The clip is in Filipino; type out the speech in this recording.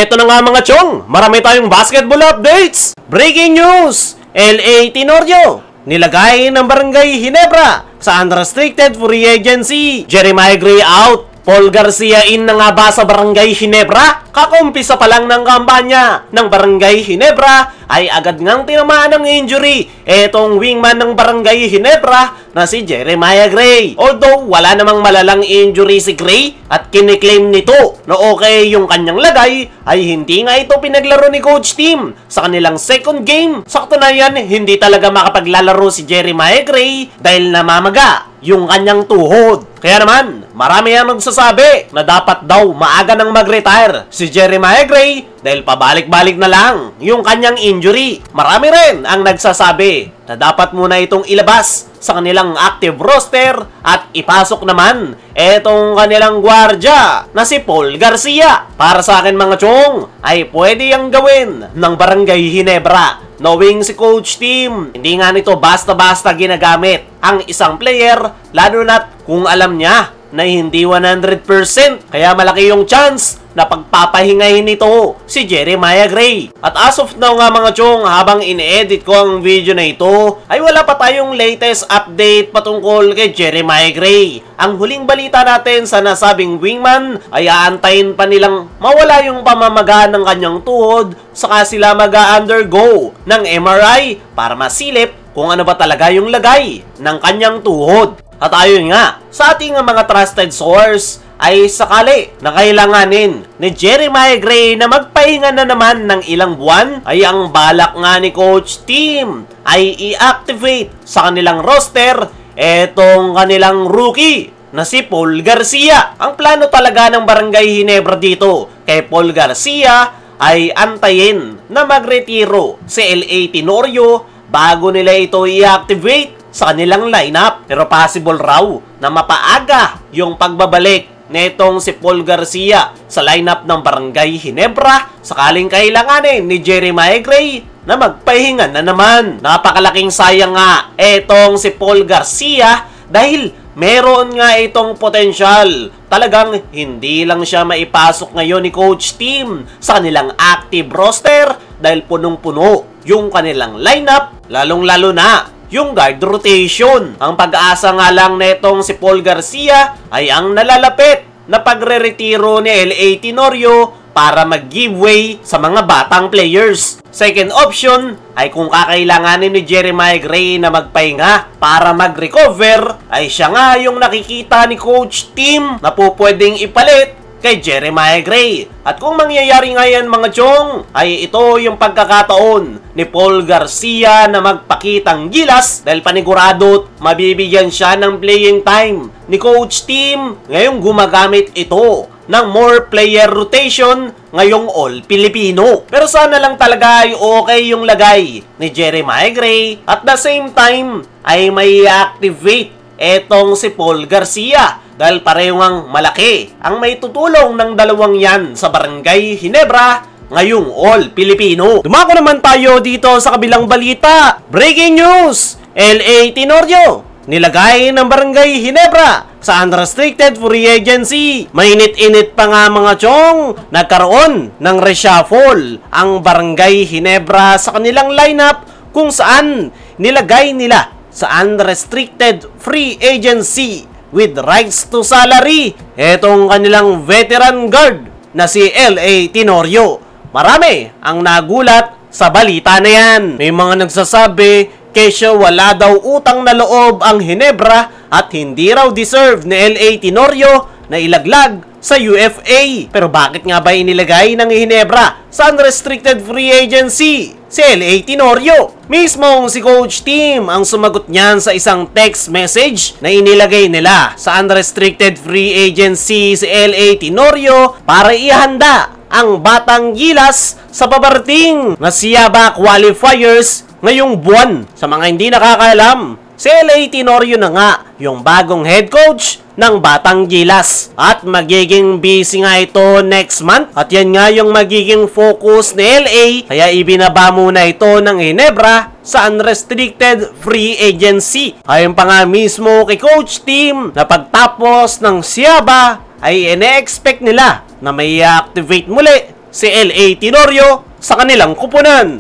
Eto na nga mga chong, marami tayong basketball updates! Breaking news! LA Tenorio nilagay ng Barangay Ginebra sa unrestricted free agency. Jeremiah Gray out. Paul Garcia in na nga ba sa Barangay Ginebra? Kakumpisa pa lang ng kampanya ng Barangay Ginebra ay agad ngang tinamaan ng injury etong wingman ng Barangay Ginebra na si Jeremiah Gray. Although wala namang malalang injury si Gray at kiniklaim nito na okay yung kanyang lagay, ay hindi nga ito pinaglaro ni Coach Tim sa kanilang second game. Sa katunayan, hindi talaga makapaglalaro si Jeremiah Gray dahil namamaga yung kanyang tuhod. Kaya naman, marami ang nagsasabi na dapat daw maaga nang mag-retire si Jeremiah Gray dahil pabalik-balik na lang yung kanyang injury. Marami rin ang nagsasabi na dapat muna itong ilabas sa kanilang active roster at ipasok naman etong kanilang gwardya na si Paul Garcia. Para sa akin mga chong, ay pwede yang gawin ng Barangay Ginebra. Knowing si Coach Tim, hindi nga nito basta-basta ginagamit ang isang player, lalo na't kung alam niya na hindi 100%. Kaya malaki yung chance na pagpapahingahin nito si Jeremiah Gray. At as of now nga mga chong, habang in-edit ko ang video na ito, ay wala pa tayong latest update patungkol kay Jeremiah Gray. Ang huling balita natin sa nasabing wingman ay aantayin pa nilang mawala yung pamamaga ng kanyang tuhod, saka sila mag-undergo ng MRI para masilip kung ano ba talaga yung lagay ng kanyang tuhod. At ayon nga sa ating mga trusted source, ay sakali na kailanganin ni Jeremiah Gray na magpahinga na naman ng ilang buwan, ay ang balak nga ni Coach Tim ay i-activate sa kanilang roster etong kanilang rookie na si Paul Garcia. Ang plano talaga ng Barangay Ginebra dito kay Paul Garcia ay antayin na magretiro si LA Tenorio bago nila ito i-activate sa kanilang lineup. Pero possible raw na mapaaga yung pagbabalik netong si Paul Garcia sa lineup ng Barangay Ginebra sakaling kailanganin ni Jeremiah Gray na magpahinga na naman. Napakalaking sayang nga etong si Paul Garcia dahil meron nga itong potensyal. Talagang hindi lang siya maipasok ngayon ni Coach Tim sa kanilang active roster dahil punong-puno yung kanilang lineup, lalong-lalo na yung guard rotation. Ang pag-asa nga lang netong si Paul Garcia ay ang nalalapit na pagre-retiro ni LA Tenorio para mag-giveaway sa mga batang players. Second option ay kung kakailanganin ni Jeremiah Gray na magpahinga para mag-recover, ay siya nga yung nakikita ni Coach Tim na po pwedeng ipalit kay Jeremiah Gray. At kung mangyayari nga yan mga chong, ay ito yung pagkakataon ni Paul Garcia na magpakitang gilas dahil panigurado mabibigyan siya ng playing time ni Coach Tim ngayong gumagamit ito ng more player rotation ngayong All-Filipino. Pero sana lang talaga ay okay yung lagay ni Jeremiah Gray at the same time ay may activate etong si Paul Garcia dahil pareho ngang malaki ang may tutulong ng dalawang yan sa Barangay Ginebra ngayong All-Filipino. Dumako naman tayo dito sa kabilang balita. Breaking news! LA Tenorio nilagay ng Barangay Ginebra sa unrestricted free agency. Mainit-init pa nga mga chong, nagkaroon ng reshuffle ang Barangay Ginebra sa kanilang lineup kung saan nilagay nila sa unrestricted free agency with rights to salary etong kanilang veteran guard na si LA Tenorio. Marami ang nagulat sa balita na yan. May mga nagsasabi kesyo wala daw utang na loob ang Ginebra at hindi raw deserve ni LA Tenorio na ilaglag sa UFA. Pero bakit nga ba inilagay ng Ginebra sa unrestricted free agency si LA Tenorio? Mismong si Coach Tim ang sumagot niyan sa isang text message na inilagay nila sa unrestricted free agency si LA Tenorio para ihanda ang batang gilas sa babarating na SIABA qualifiers ngayong buwan. Sa mga hindi nakakaalam, si LA Tenorio na nga yung bagong head coach ng Batang Gilas. At magiging busy nga ito next month. At yan nga yung magiging focus ni LA. Kaya ibinaba muna ito ng Ginebra sa unrestricted free agency. Ayon pa nga mismo kay Coach Tim na pagtapos ng SIABA ay ine-expect nila na may activate muli si L.A. Tenorio sa kanilang kupunan.